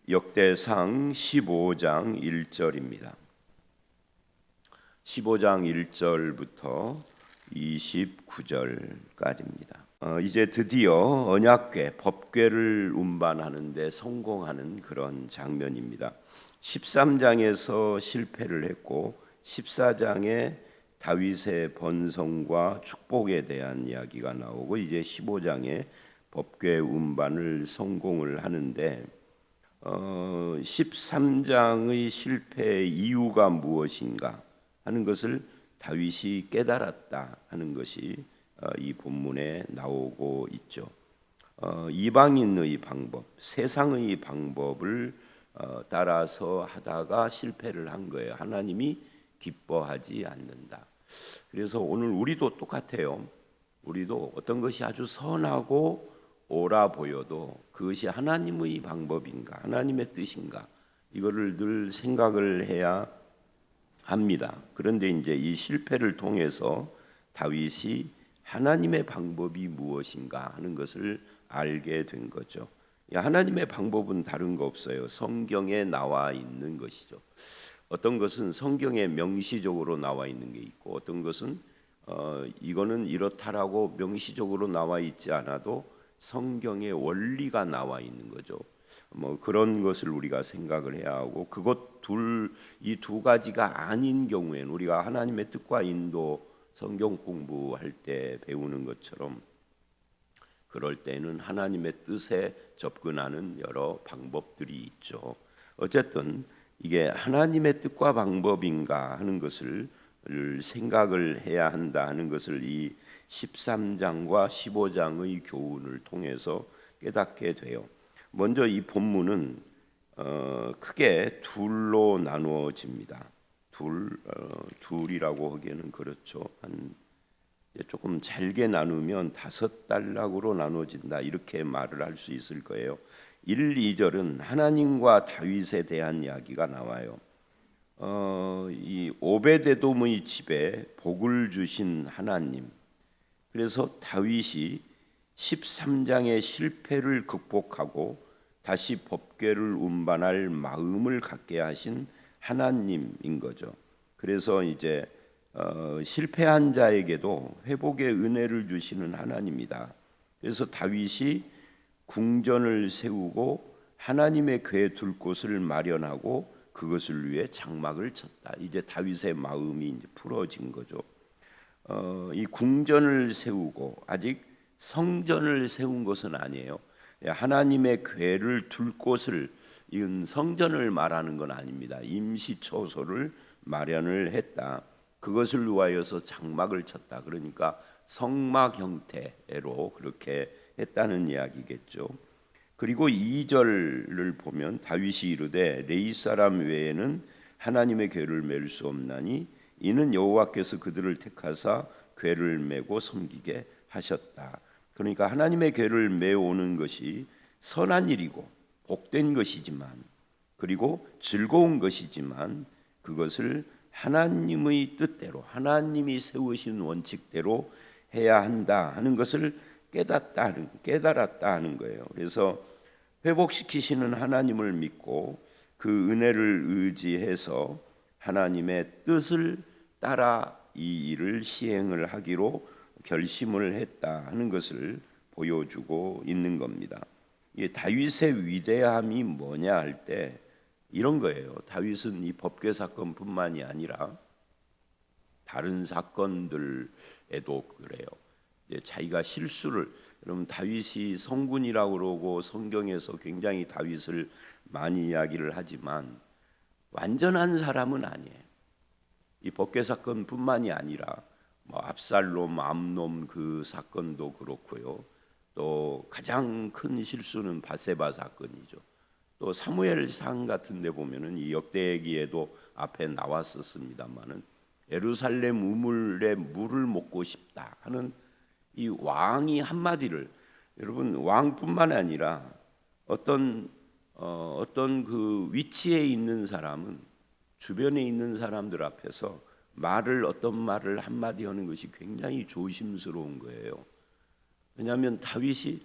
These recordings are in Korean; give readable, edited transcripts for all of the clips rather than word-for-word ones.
역대상 15장 1절입니다. 15장 1절부터 29절까지입니다. 이제 드디어 언약궤, 법궤를 운반하는 데 성공하는 그런 장면입니다. 13장에서 실패를 했고 14장에 다윗의 번성과 축복에 대한 이야기가 나오고 이제 15장에 법궤 운반을 성공을 하는데 13장의 실패의 이유가 무엇인가 하는 것을 다윗이 깨달았다 하는 것이 이 본문에 나오고 있죠. 이방인의 방법, 세상의 방법을 따라서 하다가 실패를 한 거예요. 하나님이 기뻐하지 않는다. 그래서 오늘 우리도 똑같아요. 우리도 어떤 것이 아주 선하고 옳아 보여도 그것이 하나님의 방법인가, 하나님의 뜻인가, 이거를 늘 생각을 해야 합니다. 그런데 이제 이 실패를 통해서 다윗이 하나님의 방법이 무엇인가 하는 것을 알게 된 거죠. 하나님의 방법은 다른 거 없어요. 성경에 나와 있는 것이죠. 어떤 것은 성경에 명시적으로 나와 있는 게 있고, 어떤 것은 이거는 이렇다라고 명시적으로 나와 있지 않아도 성경의 원리가 나와 있는 거죠. 그런 것을 우리가 생각을 해야 하고, 이 두 가지가 아닌 경우에는 우리가 하나님의 뜻과 인도 성경 공부할 때 배우는 것처럼 그럴 때는 하나님의 뜻에 접근하는 여러 방법들이 있죠. 어쨌든 이게 하나님의 뜻과 방법인가 하는 것을 생각을 해야 한다 하는 것을 이 13장과 15장의 교훈을 통해서 깨닫게 돼요. 먼저 이 본문은 크게 둘로 나누어집니다. 둘이라고 하기에는 그렇죠. 조금 잘게 나누면 5단락으로 나눠진다 이렇게 말을 할 수 있을 거예요. 1, 2절은 하나님과 다윗에 대한 이야기가 나와요. 이 오베데돔의 집에 복을 주신 하나님. 그래서 다윗이 13장의 실패를 극복하고 다시 법궤를 운반할 마음을 갖게 하신 하나님인 거죠. 그래서 이제 실패한 자에게도 회복의 은혜를 주시는 하나님이다. 그래서 다윗이 궁전을 세우고 하나님의 궤 둘 곳을 마련하고 그것을 위해 장막을 쳤다. 이제 다윗의 마음이 이제 풀어진 거죠. 이 궁전을 세우고 아직 성전을 세운 것은 아니에요. 하나님의 궤를 둘 곳을, 이건 성전을 말하는 건 아닙니다. 임시초소를 마련을 했다. 그것을 위하여서 장막을 쳤다. 그러니까 성막 형태로 그렇게 했다는 이야기겠죠. 그리고 2절을 보면 다윗이 이르되 레위 사람 외에는 하나님의 궤를 맬 수 없나니 이는 여호와께서 그들을 택하사 궤를 메고 섬기게 하셨다. 그러니까 하나님의 궤를 메오는 것이 선한 일이고 복된 것이지만, 그리고 즐거운 것이지만 그것을 하나님의 뜻대로, 하나님이 세우신 원칙대로 해야 한다 하는 것을 깨달았다 하는 거예요. 그래서 회복시키시는 하나님을 믿고 그 은혜를 의지해서 하나님의 뜻을 따라 이 일을 시행을 하기로 결심을 했다 하는 것을 보여주고 있는 겁니다. 이 다윗의 위대함이 뭐냐 할 때 이런 거예요. 다윗은 이 법궤 사건뿐만이 아니라 다른 사건들에도 그래요. 자기가 실수를, 여러분 다윗이 성군이라고 그러고 성경에서 굉장히 다윗을 많이 이야기를 하지만 완전한 사람은 아니에요. 이 법궤 사건뿐만이 아니라 압살롬, 암논 그 사건도 그렇고요. 또 가장 큰 실수는 바세바 사건이죠. 또 사무엘상 같은 데 보면은 이 역대기에도 앞에 나왔었습니다만은 예루살렘 우물에 물을 먹고 싶다 하는 이 왕이 한마디를, 여러분 왕뿐만 아니라 어떤 그 위치에 있는 사람은 주변에 있는 사람들 앞에서 어떤 말을 한마디 하는 것이 굉장히 조심스러운 거예요. 왜냐하면 다윗이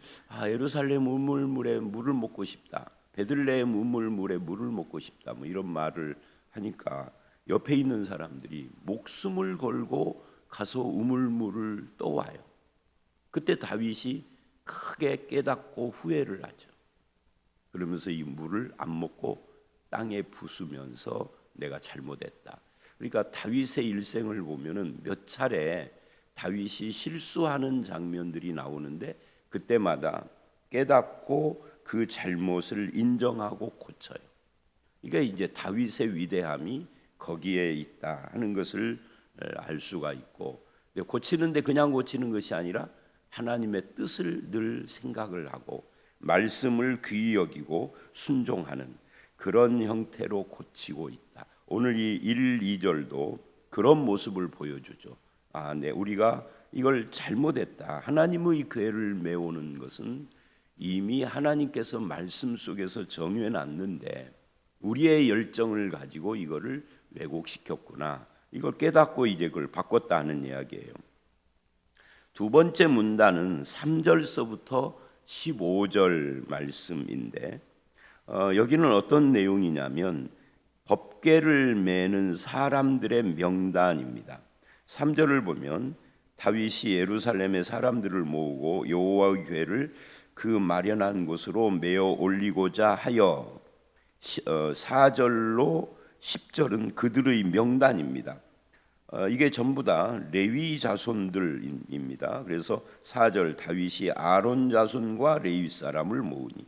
예루살렘 우물물에 물을 먹고 싶다, 베들레헴 우물물에 물을 먹고 싶다 뭐 이런 말을 하니까 옆에 있는 사람들이 목숨을 걸고 가서 우물물을 떠와요. 그때 다윗이 크게 깨닫고 후회를 하죠. 그러면서 이 물을 안 먹고 땅에 부수면서 내가 잘못했다. 그러니까 다윗의 일생을 보면은 몇 차례 다윗이 실수하는 장면들이 나오는데 그때마다 깨닫고 그 잘못을 인정하고 고쳐요. 이게 이제 다윗의 위대함이 거기에 있다 하는 것을 알 수가 있고, 고치는데 그냥 고치는 것이 아니라 하나님의 뜻을 늘 생각을 하고 말씀을 귀히 여기고 순종하는 그런 형태로 고치고 있다. 오늘 이 1, 2절도 그런 모습을 보여주죠. 네, 우리가 이걸 잘못했다. 하나님의 궤를 메우는 것은 이미 하나님께서 말씀 속에서 정해 놨는데 우리의 열정을 가지고 이거를 왜곡시켰구나. 이걸 깨닫고 이제 그걸 바꿨다는 이야기예요. 두 번째 문단은 3절서부터 15절 말씀인데 여기는 어떤 내용이냐면 법궤를 메는 사람들의 명단입니다. 3절을 보면 다윗이 예루살렘의 사람들을 모으고 여호와의 궤를 그 마련한 곳으로 메어 올리고자 하여 4절로 10절은 그들의 명단입니다. 이게 전부 다 레위 자손들입니다. 그래서 4절 다윗이 아론 자손과 레위 사람을 모으니,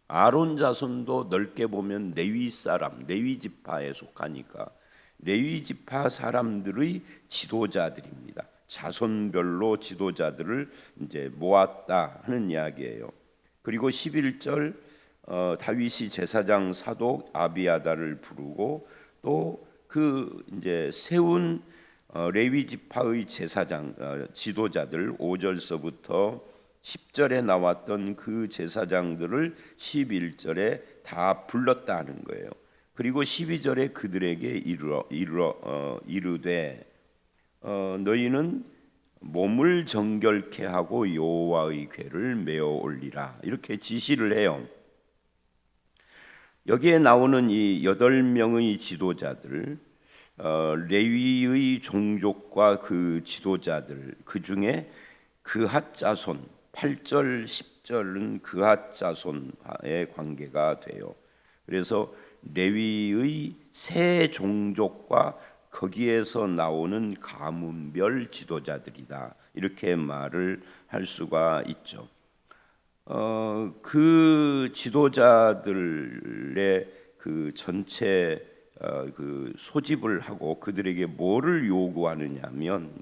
아론 자손도 넓게 보면 레위 사람, 레위 지파에 속하니까 레위 지파 사람들의 지도자들입니다. 자손별로 지도자들을 이제 모았다 하는 이야기예요. 그리고 11절 다윗이 제사장 사독 아비아다를 부르고 또 그 이제 세운 레위 지파의 제사장 지도자들 5절서부터 10절에 나왔던 그 제사장들을 11절에 다 불렀다는 거예요. 그리고 12절에 그들에게 이르되 너희는 몸을 정결케 하고 여호와의 궤를 메어 올리라 이렇게 지시를 해요. 여기에 나오는 이 8명의 지도자들, 레위의 종족과 그 지도자들, 그 중에 그핫 자손 8절 10절은 그핫 자손의 관계가 돼요. 그래서 레위의 세 종족과 거기에서 나오는 가문별 지도자들이다 이렇게 말을 할 수가 있죠. 그 지도자들의 그 전체 그 소집을 하고 그들에게 뭐를 요구하느냐면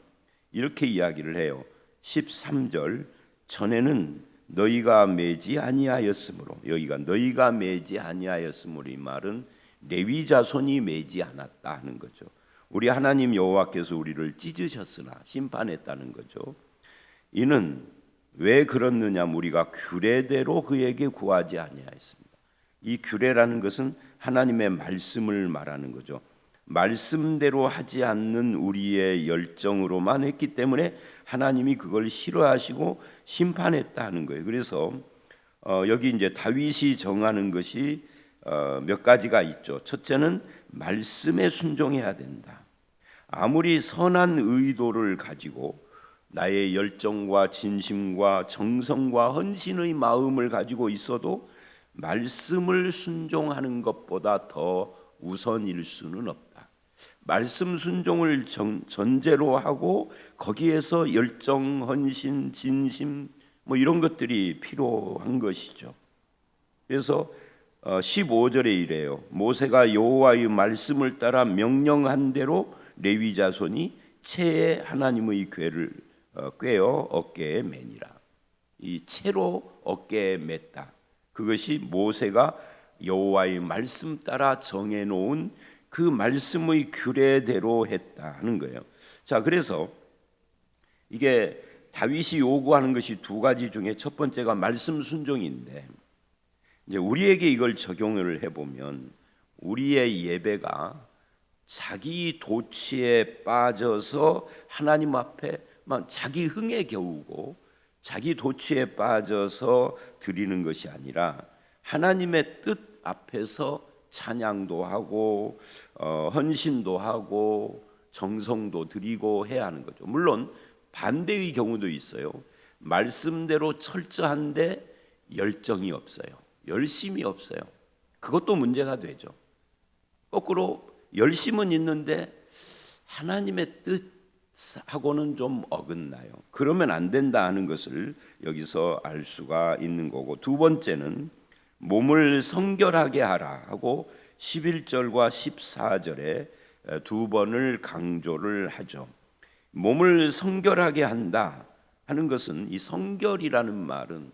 이렇게 이야기를 해요. 13절 전에는 너희가 매지 아니하였으므로, 여기가 너희가 매지 아니하였으므로 이 말은 레위 자손이 매지 않았다 하는 거죠. 우리 하나님 여호와께서 우리를 찢으셨으나 심판했다는 거죠. 이는 왜 그렇느냐, 우리가 규례대로 그에게 구하지 아니하였습니다. 이 규례라는 것은 하나님의 말씀을 말하는 거죠. 말씀대로 하지 않는 우리의 열정으로만 했기 때문에 하나님이 그걸 싫어하시고 심판했다는 거예요. 그래서 여기 이제 다윗이 정하는 것이 몇 가지가 있죠. 첫째는 말씀에 순종해야 된다. 아무리 선한 의도를 가지고 나의 열정과 진심과 정성과 헌신의 마음을 가지고 있어도 말씀을 순종하는 것보다 더 우선일 수는 없다. 말씀 순종을 전제로 하고 거기에서 열정, 헌신, 진심 뭐 이런 것들이 필요한 것이죠. 그래서 15절에 이래요. 모세가 여호와의 말씀을 따라 명령한 대로 레위 자손이 채에 하나님의 궤를 꿰어 어깨에 매니라. 이 채로 어깨에 맸다. 그것이 모세가 여호와의 말씀 따라 정해놓은 그 말씀의 규례대로 했다 하는 거예요. 자, 그래서 이게 다윗이 요구하는 것이 두 가지 중에 첫 번째가 말씀 순종인데, 이제 우리에게 이걸 적용을 해보면 우리의 예배가 자기 도취에 빠져서 하나님 앞에만 자기 흥에 겨우고 자기 도취에 빠져서 드리는 것이 아니라 하나님의 뜻, 앞에서 찬양도 하고 헌신도 하고 정성도 드리고 해야 하는 거죠. 물론 반대의 경우도 있어요. 말씀대로 철저한데 열정이 없어요. 열심이 없어요. 그것도 문제가 되죠. 거꾸로 열심은 있는데 하나님의 뜻하고는 좀 어긋나요. 그러면 안 된다 하는 것을 여기서 알 수가 있는 거고, 두 번째는 몸을 성결하게 하라 하고 11절과 14절에 두 번을 강조를 하죠. 몸을 성결하게 한다 하는 것은, 이 성결이라는 말은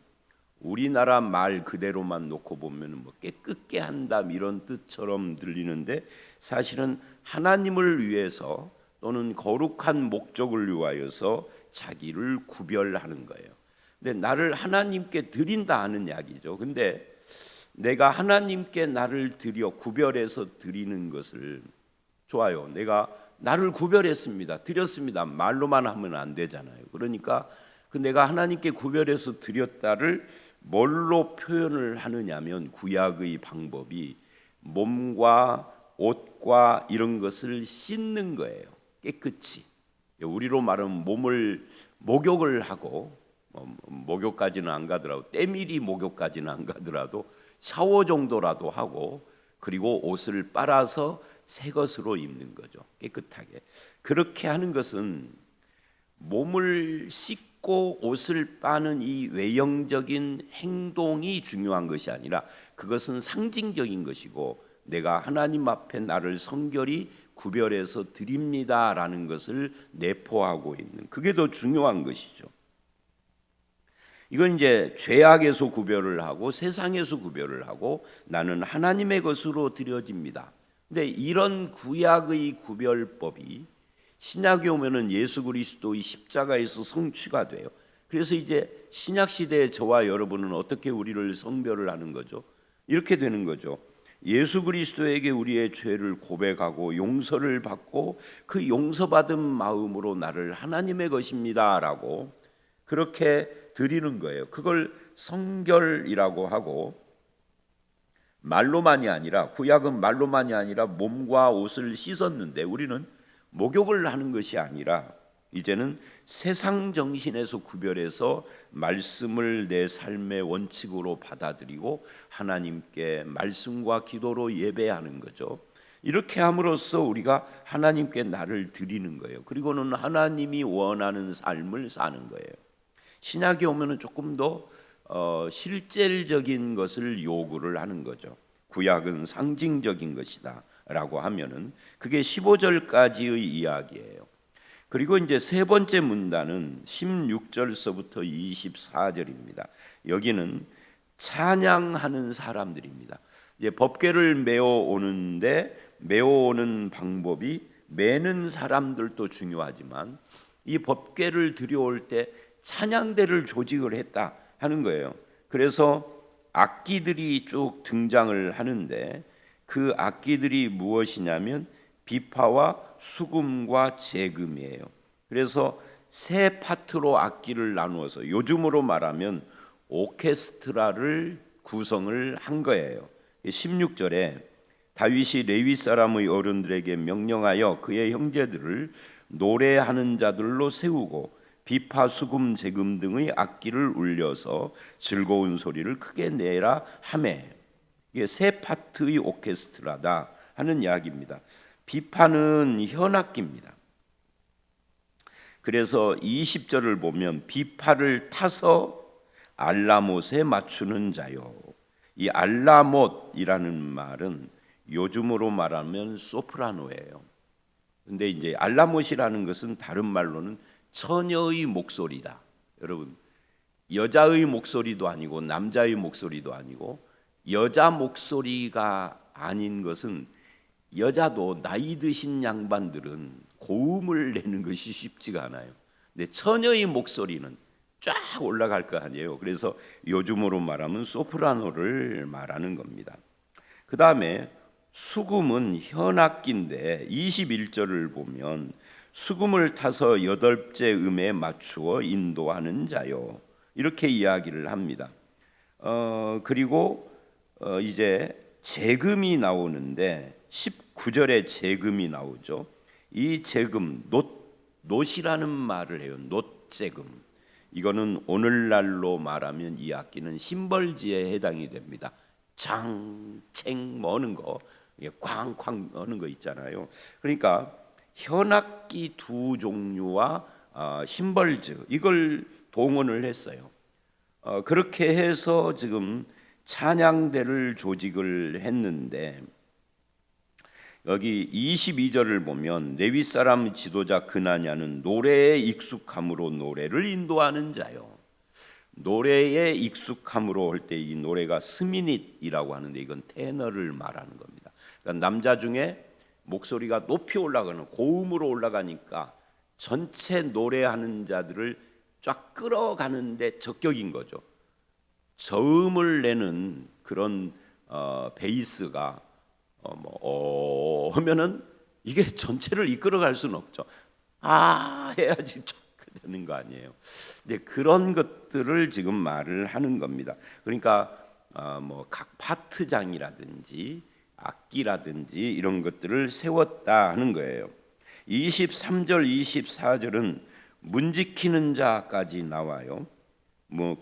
우리나라 말 그대로만 놓고 보면 뭐 깨끗게 한다 이런 뜻처럼 들리는데, 사실은 하나님을 위해서 또는 거룩한 목적을 위하여서 자기를 구별하는 거예요. 근데 나를 하나님께 드린다 하는 이야기죠. 근데 내가 하나님께 나를 드려 구별해서 드리는 것을, 좋아요, 내가 나를 구별했습니다, 드렸습니다, 말로만 하면 안 되잖아요. 그러니까 그 내가 하나님께 구별해서 드렸다를 뭘로 표현을 하느냐면, 구약의 방법이 몸과 옷과 이런 것을 씻는 거예요. 깨끗이. 우리로 말하면 몸을 목욕을 하고, 목욕까지는 안 가더라도, 때밀이 목욕까지는 안 가더라도 샤워 정도라도 하고, 그리고 옷을 빨아서 새 것으로 입는 거죠. 깨끗하게. 그렇게 하는 것은 몸을 씻고 옷을 빠는 이 외형적인 행동이 중요한 것이 아니라, 그것은 상징적인 것이고, 내가 하나님 앞에 나를 성결히 구별해서 드립니다라는 것을 내포하고 있는, 그게 더 중요한 것이죠. 이건 이제 죄악에서 구별을 하고 세상에서 구별을 하고 나는 하나님의 것으로 드려집니다. 근데 이런 구약의 구별법이 신약에 오면은 예수 그리스도의 십자가에서 성취가 돼요. 그래서 이제 신약 시대의 저와 여러분은 어떻게 우리를 성별을 하는 거죠? 이렇게 되는 거죠. 예수 그리스도에게 우리의 죄를 고백하고 용서를 받고 그 용서받은 마음으로 나를 하나님의 것입니다라고 그렇게 드리는 거예요. 그걸 성결이라고 하고, 말로만이 아니라, 구약은 말로만이 아니라 몸과 옷을 씻었는데 우리는 목욕을 하는 것이 아니라 이제는 세상 정신에서 구별해서 말씀을 내 삶의 원칙으로 받아들이고 하나님께 말씀과 기도로 예배하는 거죠. 이렇게 함으로써 우리가 하나님께 나를 드리는 거예요. 그리고는 하나님이 원하는 삶을 사는 거예요. 신약에 오면은 조금 더 실질적인 것을 요구를 하는 거죠. 구약은 상징적인 것이다 라고 하면은 그게 15절까지의 이야기예요. 그리고 이제 세 번째 문단은 16절서부터 24절입니다. 여기는 찬양하는 사람들입니다. 이제 법궤를 메어오는 방법이, 메는 사람들도 중요하지만 이 법궤를 들여올 때 찬양대를 조직을 했다 하는 거예요. 그래서 악기들이 쭉 등장을 하는데, 그 악기들이 무엇이냐면 비파와 수금과 재금이에요. 그래서 세 파트로 악기를 나누어서 요즘으로 말하면 오케스트라를 구성을 한 거예요. 16절에 다윗이 레위 사람의 어른들에게 명령하여 그의 형제들을 노래하는 자들로 세우고 비파, 수금, 재금 등의 악기를 울려서 즐거운 소리를 크게 내라 하매, 이게 세 파트의 오케스트라다 하는 이야기입니다. 비파는 현악기입니다. 그래서 20절을 보면 비파를 타서 알라못에 맞추는 자요. 이 알라못이라는 말은 요즘으로 말하면 소프라노예요. 근데 이제 알라못이라는 것은 다른 말로는 처녀의 목소리다. 여러분, 여자의 목소리도 아니고 남자의 목소리도 아니고, 여자 목소리가 아닌 것은, 여자도 나이 드신 양반들은 고음을 내는 것이 쉽지가 않아요. 근데 처녀의 목소리는 쫙 올라갈 거 아니에요. 그래서 요즘으로 말하면 소프라노를 말하는 겁니다. 그 다음에 수금은 현악기인데 21절을 보면 수금을 타서 8째 음에 맞추어 인도하는 자요, 이렇게 이야기를 합니다. 그리고 이제 재금이 나오는데 19절에 재금이 나오죠. 이 재금, 놋이라는 말을 해요. 놋재금. 이거는 오늘날로 말하면 이 악기는 심벌지에 해당이 됩니다. 장챙 뭐는 거, 쾅쾅 어는 거 있잖아요. 그러니까 현악기 두 종류와 심벌즈 이걸 동원을 했어요. 그렇게 해서 지금 찬양대를 조직을 했는데 여기 22절을 보면 레위 사람 지도자 그나냐는 노래에 익숙함으로 노래를 인도하는 자요. 노래에 익숙함으로 할 때 이 노래가 스미닛이라고 하는데 이건 테너를 말하는 겁니다. 그러니까 남자 중에 목소리가 높이 올라가는 고음으로 올라가니까 전체 노래하는 자들을 쫙 끌어가는데 적격인 거죠. 저음을 내는 그런 베이스가 하면은 이게 전체를 이끌어갈 수는 없죠. 해야지 좋게 되는 거 아니에요. 이제 그런 것들을 지금 말을 하는 겁니다. 그러니까 각 파트장이라든지 악기라든지 이런 것들을 세웠다 하는 거예요. 23절, 24절은 문 지키는 자까지 나와요.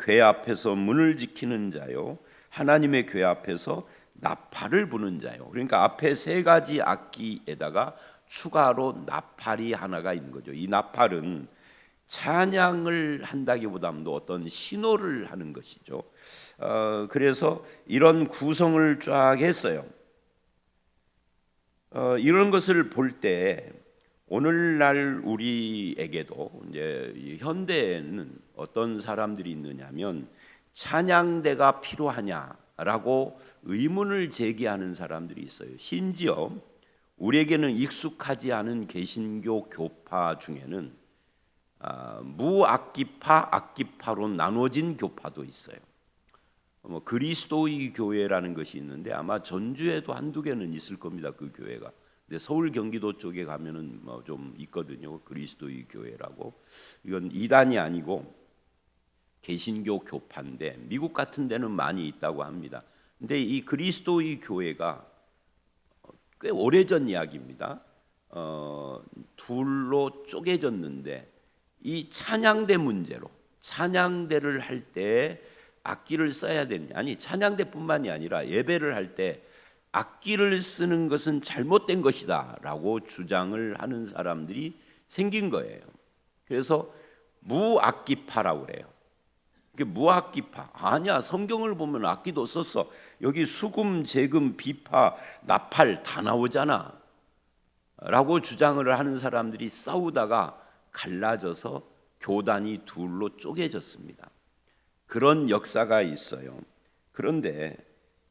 궤 앞에서 문을 지키는 자요, 하나님의 궤 앞에서 나팔을 부는 자요. 그러니까 앞에 세 가지 악기에다가 추가로 나팔이 하나가 있는 거죠. 이 나팔은 찬양을 한다기보다도 어떤 신호를 하는 것이죠. 그래서 이런 구성을 쫙 했어요. 이런 것을 볼 때 오늘날 우리에게도 이제 현대에는 어떤 사람들이 있느냐면 찬양대가 필요하냐라고 의문을 제기하는 사람들이 있어요. 심지어 우리에게는 익숙하지 않은 개신교 교파 중에는 무악기파, 악기파로 나눠진 교파도 있어요. 그리스도의 교회라는 것이 있는데 아마 전주에도 한두 개는 있을 겁니다. 그 교회가. 근데 서울 경기도 쪽에 가면은 좀 있거든요. 그리스도의 교회라고. 이건 이단이 아니고 개신교 교파인데 미국 같은 데는 많이 있다고 합니다. 근데 이 그리스도의 교회가 꽤 오래전 이야기입니다. 둘로 쪼개졌는데 이 찬양대 문제로 찬양대를 할 때 악기를 써야 되느냐, 아니 찬양대뿐만이 아니라 예배를 할 때 악기를 쓰는 것은 잘못된 것이다 라고 주장을 하는 사람들이 생긴 거예요. 그래서 무악기파라고 그래요. 그게 무악기파 아니야, 성경을 보면 악기도 썼어. 여기 수금, 재금, 비파, 나팔 다 나오잖아 라고 주장을 하는 사람들이 싸우다가 갈라져서 교단이 둘로 쪼개졌습니다. 그런 역사가 있어요. 그런데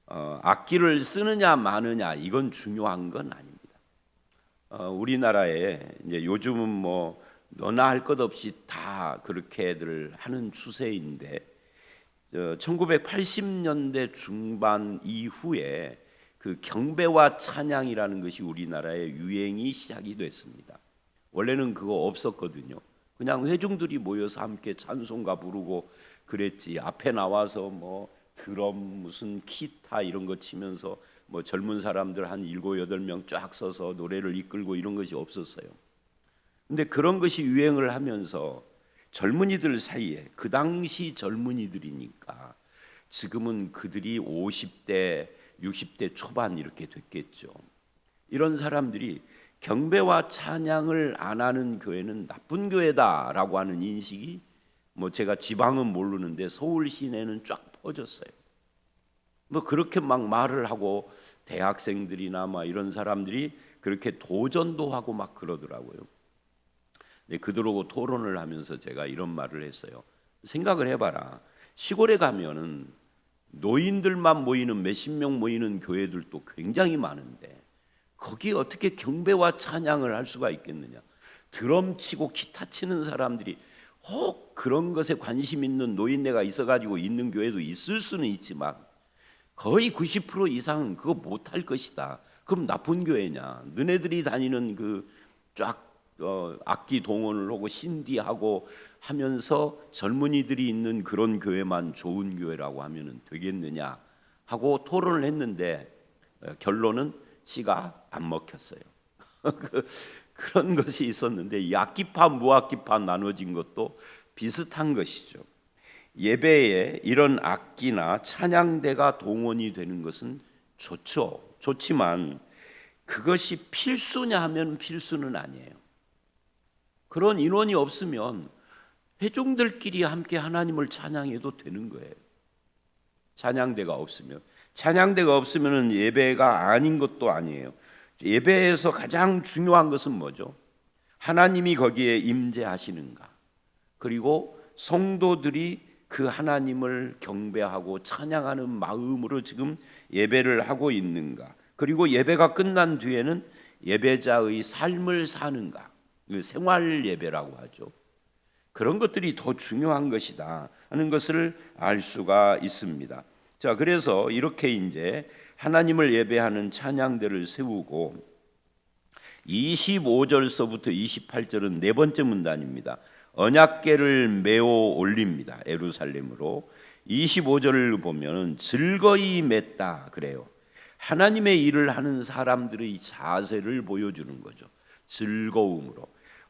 악기를 쓰느냐 마느냐 이건 중요한 건 아닙니다. 우리나라에 이제 요즘은 너나 할 것 없이 다 그렇게들 하는 추세인데 1980년대 중반 이후에 그 경배와 찬양이라는 것이 우리나라의 유행이 시작이 됐습니다. 원래는 그거 없었거든요. 그냥 회중들이 모여서 함께 찬송가 부르고 그랬지. 앞에 나와서 드럼 무슨 기타 이런 거 치면서 젊은 사람들 한 7, 8명 쫙 서서 노래를 이끌고 이런 것이 없었어요. 근데 그런 것이 유행을 하면서 젊은이들 사이에, 그 당시 젊은이들이니까 지금은 그들이 50대, 60대 초반 이렇게 됐겠죠. 이런 사람들이 경배와 찬양을 안 하는 교회는 나쁜 교회다라고 하는 인식이 제가 지방은 모르는데 서울 시내는 쫙 퍼졌어요. 그렇게 막 말을 하고 대학생들이나 이런 사람들이 그렇게 도전도 하고 막 그러더라고요. 근데 그들하고 토론을 하면서 제가 이런 말을 했어요. 생각을 해봐라. 시골에 가면은 노인들만 모이는 몇십 명 모이는 교회들도 굉장히 많은데 거기에 어떻게 경배와 찬양을 할 수가 있겠느냐. 드럼 치고 기타 치는 사람들이 혹 그런 것에 관심 있는 노인네가 있어가지고 있는 교회도 있을 수는 있지만 거의 90% 이상은 그거 못할 것이다. 그럼 나쁜 교회냐. 너네들이 다니는 그 쫙 악기 동원을 하고 신디하고 하면서 젊은이들이 있는 그런 교회만 좋은 교회라고 하면 되겠느냐 하고 토론을 했는데 결론은 씨가 안 먹혔어요. 그런 것이 있었는데 이 악기파 무악기파 나눠진 것도 비슷한 것이죠. 예배에 이런 악기나 찬양대가 동원이 되는 것은 좋죠. 좋지만 그것이 필수냐 하면 필수는 아니에요. 그런 인원이 없으면 회중들끼리 함께 하나님을 찬양해도 되는 거예요. 찬양대가 없으면 예배가 아닌 것도 아니에요. 예배에서 가장 중요한 것은 뭐죠? 하나님이 거기에 임재하시는가? 그리고 성도들이 그 하나님을 경배하고 찬양하는 마음으로 지금 예배를 하고 있는가? 그리고 예배가 끝난 뒤에는 예배자의 삶을 사는가? 생활 예배라고 하죠. 그런 것들이 더 중요한 것이다 하는 것을 알 수가 있습니다. 자, 그래서 이렇게 이제 하나님을 예배하는 찬양대를 세우고 25절서부터 28절은 네 번째 문단입니다. 언약궤를 메어 올립니다. 예루살렘으로. 25절을 보면 즐거이 맸다 그래요. 하나님의 일을 하는 사람들의 자세를 보여주는 거죠. 즐거움으로.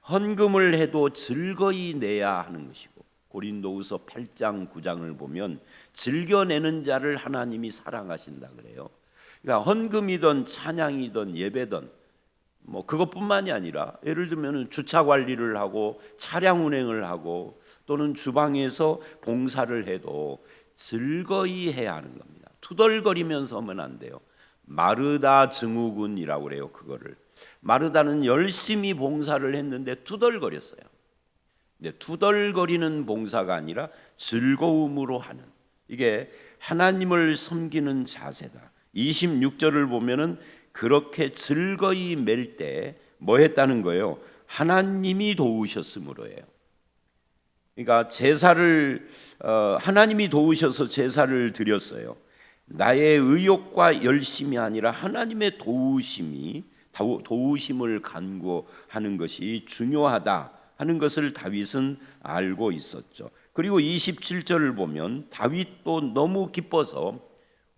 헌금을 해도 즐거이 내야 하는 것이고, 고린도후서 8장 9장을 보면 즐겨내는 자를 하나님이 사랑하신다 그래요. 그러니까 헌금이든 찬양이든 예배든 뭐 그것뿐만이 아니라 예를 들면 주차 관리를 하고 차량 운행을 하고 또는 주방에서 봉사를 해도 즐거이 해야 하는 겁니다. 투덜거리면서 하면 안 돼요. 마르다 증후군이라고 그래요. 그거를 마르다는 열심히 봉사를 했는데 투덜거렸어요. 근데 투덜거리는 봉사가 아니라 즐거움으로 하는, 이게 하나님을 섬기는 자세다. 26절을 보면은 그렇게 즐거이 맬 때 뭐 했다는 거예요? 하나님이 도우셨으므로예요. 그러니까 제사를 하나님이 도우셔서 제사를 드렸어요. 나의 의욕과 열심이 아니라 하나님의 도우심을 간구하는 것이 중요하다 하는 것을 다윗은 알고 있었죠. 그리고 27절을 보면 다윗도 너무 기뻐서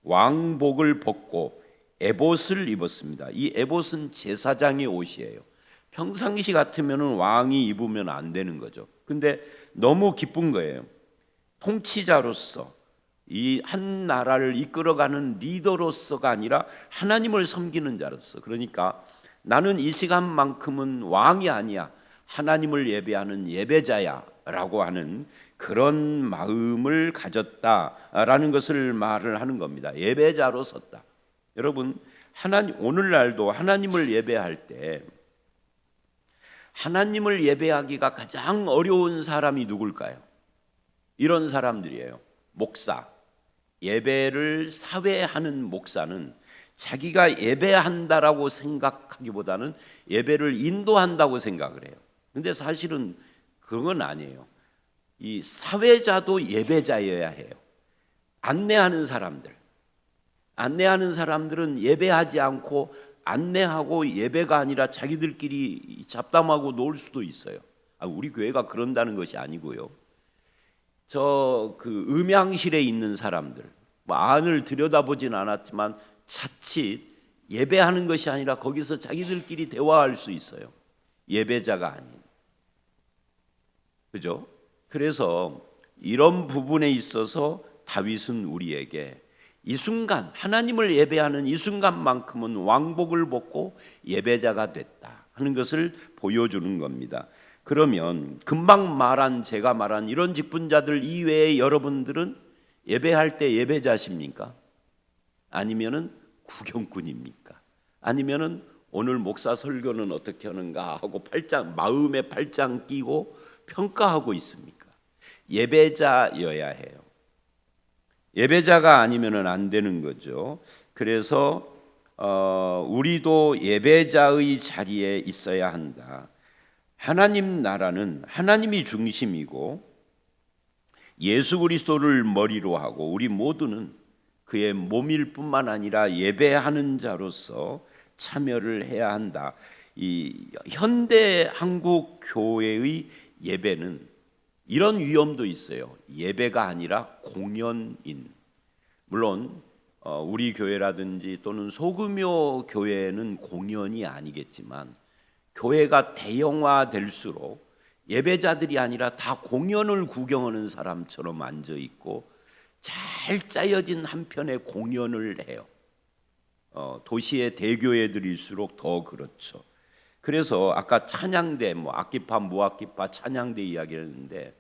왕복을 벗고 에봇을 입었습니다. 이 에봇은 제사장의 옷이에요. 평상시 같으면 왕이 입으면 안 되는 거죠. 근데 너무 기쁜 거예요. 통치자로서 이 한 나라를 이끌어가는 리더로서가 아니라 하나님을 섬기는 자로서, 그러니까 나는 이 시간만큼은 왕이 아니야, 하나님을 예배하는 예배자야 라고 하는 그런 마음을 가졌다라는 것을 말을 하는 겁니다. 예배자로 섰다. 여러분, 오늘날도 하나님을 예배할 때 하나님을 예배하기가 가장 어려운 사람이 누굴까요? 이런 사람들이에요. 목사. 예배를 사회하는 목사는 자기가 예배한다라고 생각하기보다는 예배를 인도한다고 생각을 해요. 근데 사실은 그건 아니에요. 이 사회자도 예배자여야 해요. 안내하는 사람들은 예배하지 않고 안내하고 예배가 아니라 자기들끼리 잡담하고 놀 수도 있어요. 우리 교회가 그런다는 것이 아니고요. 그 음향실에 있는 사람들, 뭐 안을 들여다보진 않았지만 자칫 예배하는 것이 아니라 거기서 자기들끼리 대화할 수 있어요. 예배자가 아닌. 그죠? 그래서 이런 부분에 있어서 다윗은 우리에게 이 순간, 하나님을 예배하는 이 순간만큼은 왕복을 벗고 예배자가 됐다 하는 것을 보여주는 겁니다. 그러면 금방 제가 말한 이런 직분자들 이외에 여러분들은 예배할 때 예배자십니까? 아니면은 구경꾼입니까? 아니면은 오늘 목사 설교는 어떻게 하는가 하고 마음에 팔짱 끼고 평가하고 있습니까? 예배자여야 해요. 예배자가 아니면은 안 되는 거죠. 그래서 우리도 예배자의 자리에 있어야 한다. 하나님 나라는 하나님이 중심이고 예수 그리스도를 머리로 하고 우리 모두는 그의 몸일 뿐만 아니라 예배하는 자로서 참여를 해야 한다. 이 현대 한국 교회의 예배는 이런 위험도 있어요. 예배가 아니라 공연인. 물론 우리 교회라든지 또는 소규모 교회는 공연이 아니겠지만 교회가 대형화될수록 예배자들이 아니라 다 공연을 구경하는 사람처럼 앉아 있고 잘 짜여진 한 편의 공연을 해요. 도시의 대교회들일수록 더 그렇죠. 그래서 아까 찬양대, 악기파, 무악기파 찬양대 이야기를 했는데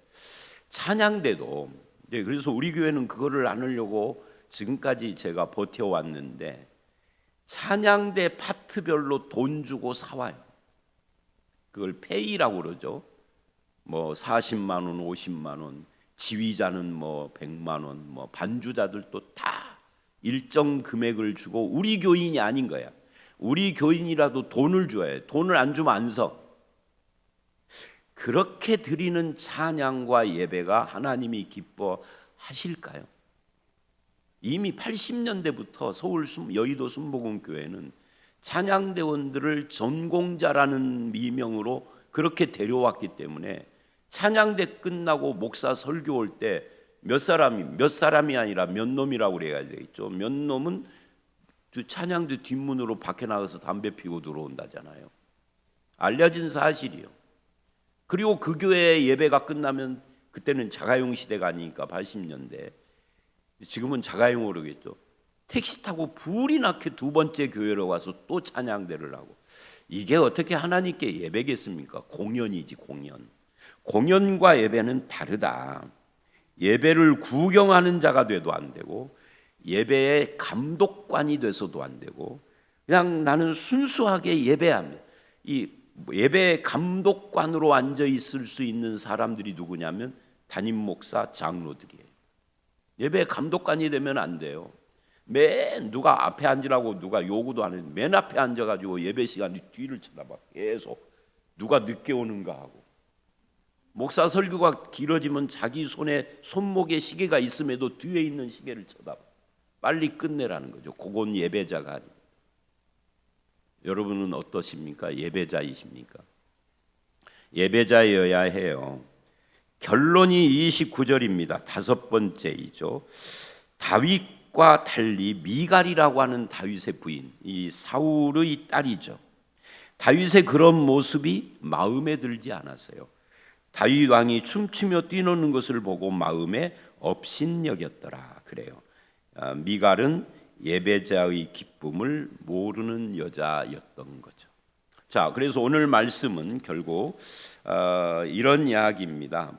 찬양대도 그래서 우리 교회는 그거를 안 하려고 지금까지 제가 버텨왔는데 찬양대 파트별로 돈 주고 사와요. 그걸 페이라고 그러죠. 40만 원, 50만 원, 지휘자는 100만 원, 반주자들도 다 일정 금액을 주고 우리 교인이 아닌 거야. 우리 교인이라도 돈을 줘야 해. 돈을 안 주면 안 서. 그렇게 드리는 찬양과 예배가 하나님이 기뻐하실까요? 이미 80년대부터 서울 여의도 순복음교회는 찬양대원들을 전공자라는 미명으로 그렇게 데려왔기 때문에 찬양대 끝나고 목사 설교 올 때 몇 사람이 아니라 몇 놈이라고 그래야 되겠죠. 몇 놈은 찬양대 뒷문으로 밖에 나가서 담배 피고 들어온다잖아요. 알려진 사실이요. 그리고 그 교회 예배가 끝나면 그때는 자가용 시대가 아니니까 80년대 지금은 자가용으로 그러겠죠. 택시 타고 불이 나게 두 번째 교회로 와서 또 찬양대를 하고 이게 어떻게 하나님께 예배겠습니까? 공연이지 공연. 공연과 예배는 다르다. 예배를 구경하는 자가 돼도 안 되고 예배의 감독관이 돼서도 안 되고 그냥 나는 순수하게 예배하면 이 예배 감독관으로 앉아 있을 수 있는 사람들이 누구냐면 담임 목사, 장로들이에요. 예배 감독관이 되면 안 돼요. 맨 누가 앞에 앉으라고 누가 요구도 안 했는데 맨 앞에 앉아가지고 예배 시간에 뒤를 쳐다봐. 계속 누가 늦게 오는가 하고 목사 설교가 길어지면 자기 손목에 시계가 있음에도 뒤에 있는 시계를 쳐다봐. 빨리 끝내라는 거죠. 그건 예배자가 아닙니다. 여러분은 어떠십니까? 예배자이십니까? 예배자여야 해요. 결론이 29절입니다. 다섯 번째이죠. 다윗과 달리 미갈이라고 하는 다윗의 부인, 이 사울의 딸이죠. 다윗의 그런 모습이 마음에 들지 않았어요. 다윗 왕이 춤추며 뛰노는 것을 보고 마음에 업신여겼더라 그래요. 미갈은 예배자의 기쁨을 모르는 여자였던 거죠. 자, 그래서 오늘 말씀은 결국 이런 이야기입니다.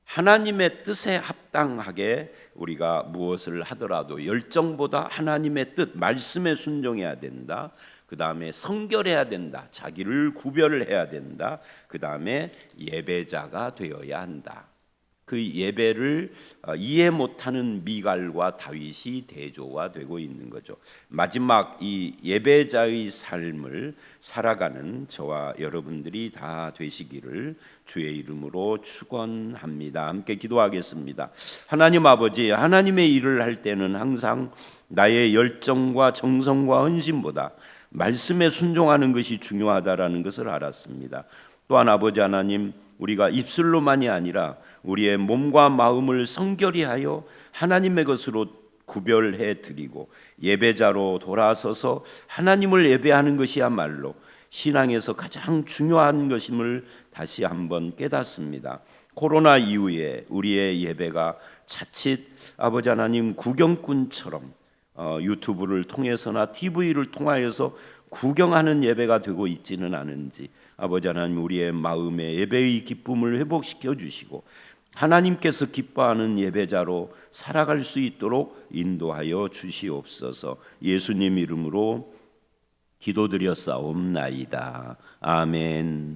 하나님의 뜻에 합당하게 우리가 무엇을 하더라도 열정보다 하나님의 뜻, 말씀에 순종해야 된다. 그 다음에 성결해야 된다. 자기를 구별해야 된다. 그 다음에 예배자가 되어야 한다. 그 예배를 이해 못하는 미갈과 다윗이 대조가 되고 있는 거죠. 마지막 이 예배자의 삶을 살아가는 저와 여러분들이 다 되시기를 주의 이름으로 축원합니다. 함께 기도하겠습니다. 하나님 아버지, 하나님의 일을 할 때는 항상 나의 열정과 정성과 헌신보다 말씀에 순종하는 것이 중요하다라는 것을 알았습니다. 또한 아버지 하나님, 우리가 입술로만이 아니라 우리의 몸과 마음을 성결히 하여 하나님의 것으로 구별해 드리고 예배자로 돌아서서 하나님을 예배하는 것이야말로 신앙에서 가장 중요한 것임을 다시 한번 깨닫습니다. 코로나 이후에 우리의 예배가 자칫 아버지 하나님 구경꾼처럼 유튜브를 통해서나 TV를 통하여서 구경하는 예배가 되고 있지는 않은지 아버지 하나님 우리의 마음의 예배의 기쁨을 회복시켜 주시고 하나님께서 기뻐하는 예배자로 살아갈 수 있도록 인도하여 주시옵소서. 예수님 이름으로 기도드렸사옵나이다. 아멘.